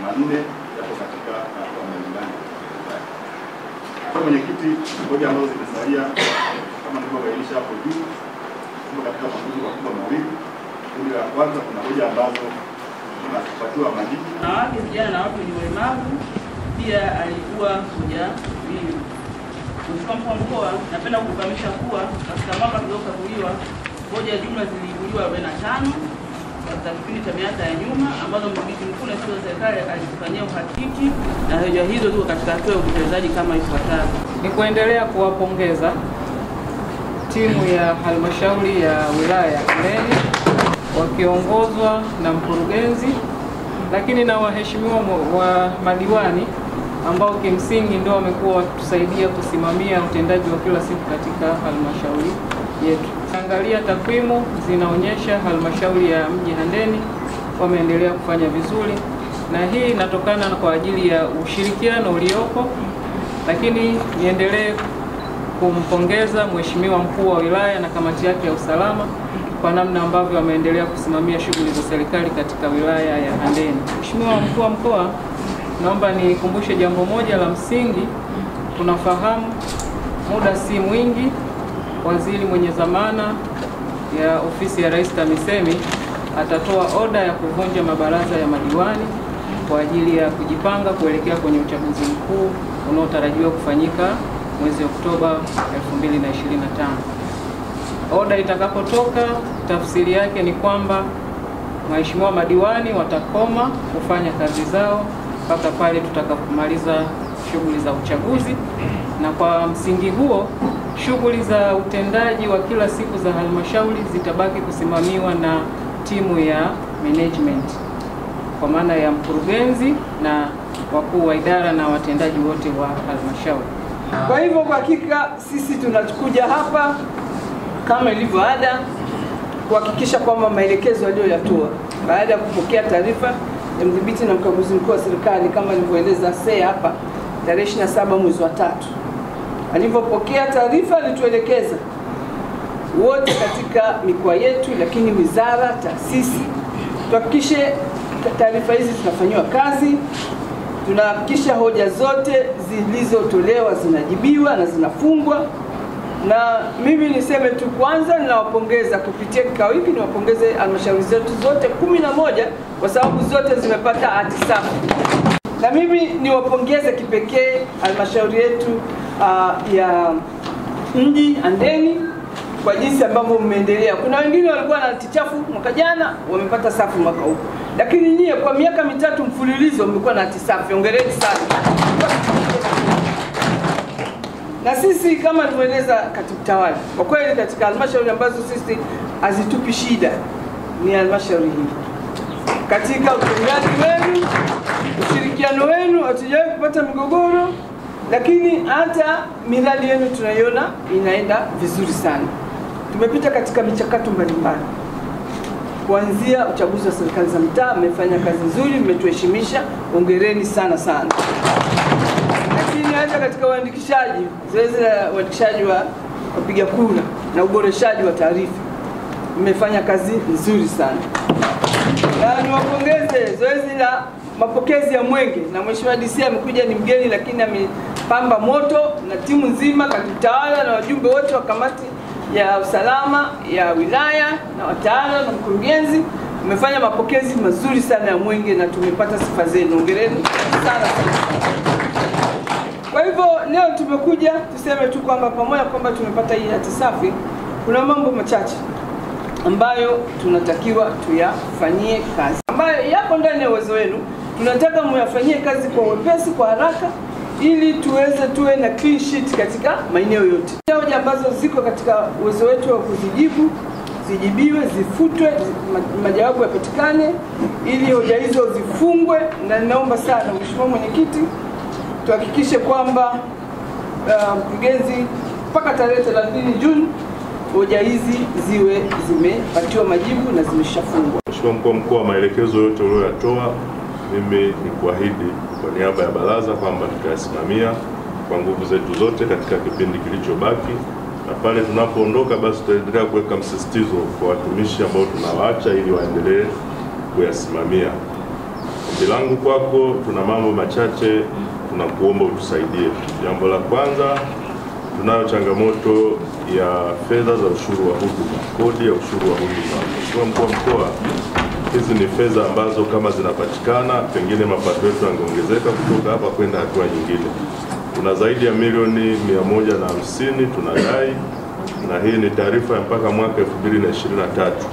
manne yako katika hatua mbalimbali. Kwa mwenyekiti, hoja ambazo zimesalia kama nilivyobainisha hapo juu tuko katika makundi makubwa mawili. Kundi la kwanza kuna hoja ambazo tunapatiwa majibu. Wanawake, vijana na watu wenye ulemavu pia alikuwa hoja hiyo. Mheshimiwa Mkuu wa Mkoa, napenda kukufahamisha kuwa katika mwaka uliokaguliwa hoja jumla ziliibuliwa 45 katika kipindi cha miaka ya nyuma, ambazo mdhibiti mkuu na shughuli za serikali alizifanyia uhakiki, na hoja hizo ziko katika hatua ya utekelezaji kama ifuatavyo. Ni kuendelea kuwapongeza timu ya halmashauri ya wilaya ya Handeni wakiongozwa na mkurugenzi, lakini na waheshimiwa wa madiwani ambao kimsingi ndio wamekuwa wakitusaidia kusimamia utendaji wa kila siku katika halmashauri yetu. Angalia takwimu zinaonyesha halmashauri ya mji Handeni wameendelea kufanya vizuri, na hii inatokana kwa ajili ya ushirikiano uliopo, lakini niendelee kumpongeza Mheshimiwa Mkuu wa Wilaya na kamati yake ya usalama kwa namna ambavyo wameendelea kusimamia shughuli za serikali katika wilaya ya Handeni. Mheshimiwa Mkuu wa Mkoa, naomba nikumbushe jambo moja la msingi. Tunafahamu muda si mwingi waziri mwenye dhamana ya ofisi ya Rais TAMISEMI atatoa oda ya kuvunja mabaraza ya madiwani kwa ajili ya kujipanga kuelekea kwenye uchaguzi mkuu unaotarajiwa kufanyika mwezi Oktoba 2025. Oda itakapotoka, tafsiri yake ni kwamba waheshimiwa madiwani watakoma kufanya kazi zao mpaka pale tutakapomaliza shughuli za uchaguzi, na kwa msingi huo shughuli za utendaji wa kila siku za halmashauri zitabaki kusimamiwa na timu ya management kwa maana ya mkurugenzi na wakuu wa idara na watendaji wote wa halmashauri. Kwa hivyo kwa hakika sisi tunakuja hapa kama ilivyo ada kuhakikisha kwamba maelekezo aliyoyatoa baada ya kupokea taarifa ya mdhibiti na mkaguzi mkuu wa serikali kama alivyoeleza SEA hapa tarehe 27 mwezi wa 3. Alipopokea taarifa alituelekeza wote katika mikoa yetu, lakini wizara, taasisi, tuhakikishe taarifa hizi zinafanywa kazi, tunahakikisha hoja zote zilizotolewa zinajibiwa na zinafungwa. Na mimi niseme tu kwanza ninawapongeza kupitia kikao hiki, niwapongeze halmashauri zetu zote 11 kwa sababu zote zimepata hati safi. Na mimi niwapongeze kipekee halmashauri yetu ya mji Handeni kwa jinsi ambavyo mmeendelea. Kuna wengine walikuwa na hati chafu mwaka jana wamepata safi mwaka huu, lakini nyie kwa miaka 3 mfululizo mmekuwa na hati safi. Hongereni sana. Na sisi kama nilivyoeleza katibu tawala, kwa kweli katika halmashauri ambazo sisi hazitupi shida ni halmashauri hii. Katika utendaji wenu, ushirikiano wenu hatujawahi kupata migogoro, lakini hata miradi yenu tunaiona inaenda vizuri sana. Tumepita katika michakato mbalimbali. Kuanzia uchaguzi wa serikali za mtaa, mmefanya kazi nzuri, mmetuheshimisha, hongereni sana sana. Lakini hata katika uandikishaji, zoezi la uandikishaji wa wapiga kura na uboreshaji wa taarifa, mmefanya kazi nzuri sana. Na niwapongeze zoezi la mapokezi ya mwenge, na Mheshimiwa DC amekuja ni mgeni lakini amepamba moto, na timu nzima katibu tawala na wajumbe wote wa kamati ya usalama ya wilaya na wataalamu na mkurugenzi mmefanya mapokezi mazuri sana ya mwenge na tumepata sifa zenu. Hongereni sana sana. Kwa hivyo leo tumekuja tuseme tu kwamba pamoja kwamba tumepata hii hati safi, kuna mambo machache ambayo tunatakiwa tuyafanyie kazi, ambayo yapo ndani ya uwezo wenu. Tunataka muyafanyie kazi kwa wepesi, kwa haraka, ili tuwe na clean sheet katika maeneo yote. Hoja ambazo ziko katika uwezo wetu wa kuzijibu zijibiwe, zifutwe, majawabu yapatikane, ili hoja hizo zifungwe. Na ninaomba sana Mheshimiwa Mwenyekiti, tuhakikishe kwamba mkurugenzi mpaka tarehe 30 Juni hoja hizi ziwe zimepatiwa majibu na zimeshafungwa. Mheshimiwa Mkuu wa Mkoa, maelekezo yote uliyoyatoa mimi ni kuahidi kwa niaba ya baraza kwamba tutayasimamia kwa nguvu zetu zote katika kipindi kilichobaki, na pale tunapoondoka basi tutaendelea kuweka msisitizo kwa watumishi ambao tunawaacha ili waendelee kuyasimamia. langu kwako, tuna mambo machache tunakuomba utusaidie. Jambo la kwanza, tunayo changamoto ya fedha za ushuru wa huduma, kodi ya ushuru wa huduma. Mheshimiwa Mkuu wa Mkoa, hizi ni fedha ambazo kama zinapatikana, pengine mapato yetu yangeongezeka kutoka hapa kwenda hatua nyingine. Kuna zaidi ya milioni 150 tunadai, na hii ni taarifa ya mpaka mwaka 2023.